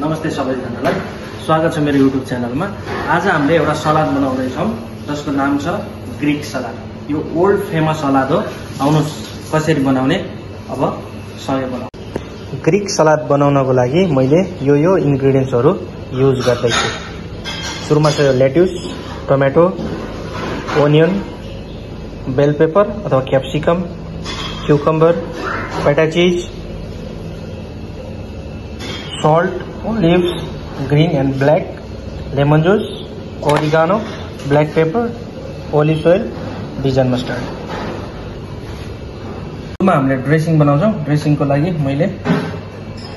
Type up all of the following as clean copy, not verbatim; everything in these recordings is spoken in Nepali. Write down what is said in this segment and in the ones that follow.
नमस्ते सबैजनालाई स्वागत छ मेरो युट्युब च्यानलमा। आज हामीले एउटा सलाद बनाउँदै छौं जसको नाम छ ग्रीक सलाद। यो ओल्ड फेमस सलाद हो। आउनुहोस् कसरी बनाउने अब सँगै बनाऊ। ग्रीक सलाद बनाउनको लागि मैले यो इन्ग्रेडियन्ट्सहरु युज गर्दै छु। सुरुमा छ यो लेट्युस, टमेटो, ओनियन, बेल पेपर अथवा क्याप्सिकम, क्युकम्बर, पेटा चीज, salt, olives, green and black, lemon juice, oregano, black pepper, olive oil, Dijon mustard. सुरुमा हामीले ड्रेसिङ बनाउँछौं। ड्रेसिङको लागि मैले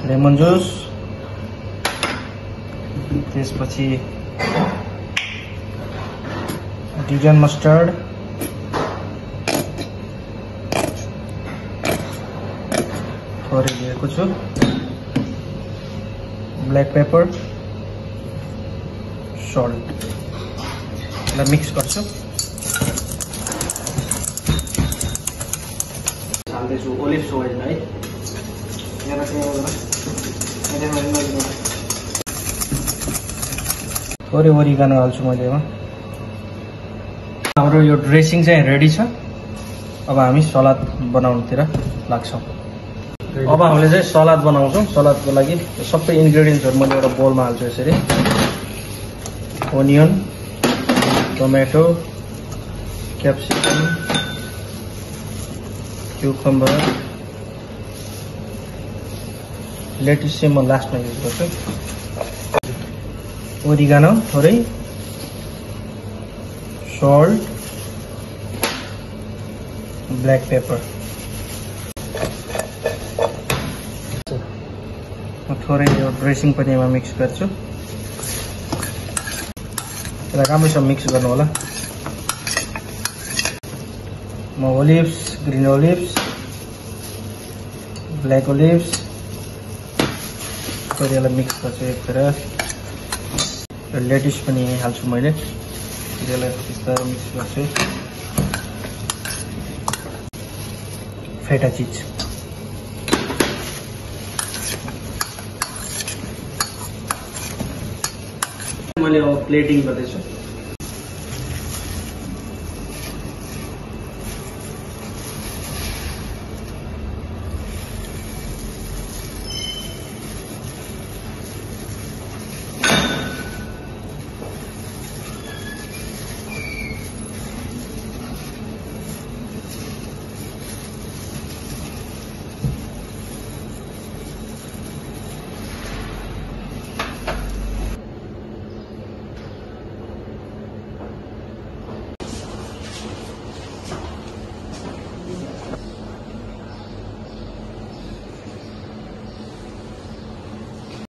लेमन जुस, त्यसपछि डिजन मस्टर्ड, थोरै लिएको छु, ब्लैक पेपर, सल्ट, यसलाई मिक्स गर्छु। हाल्दैछु ओलिभ ओइल है। थोरै ओरिगानो हाल्छु मैले यसमा। हाम्रो यो ड्रेसिङ चाहिँ रेडी छ। अब हामी सलाद बनाउनुतिर लाग्छौं। अब हामीले चाहिँ सलाद बनाउँछौं। सलादको लागि सबै इन्ग्रेडियन्ट्सहरु मैले एउटा बोलमा हाल्छु यसरी। ओनियन, टमेटो, क्याप्सिकम, क्युकम्बर, लेट्युस चाहिँ म लास्टमा युज गर्छु, ओरिगानो थोरै, सल्ट, ब्ल्याक पेपर, थोरै यो ड्रेसिङ पनि यसमा मिक्स गर्छु। यसलाई राम्रोसँग मिक्स गर्नु होला। म ओलिभ्स, ग्रीन ओलिभ्स, ब्ल्याक ओलिभ्स थोरै यसलाई मिक्स गर्छु एकतिर। लेट्युस पनि हाल्छु मैले। यसलाई बिस्तारै मिक्स गर्छु। फेटा चीज, मैले अब प्लेटिङ गर्दैछु।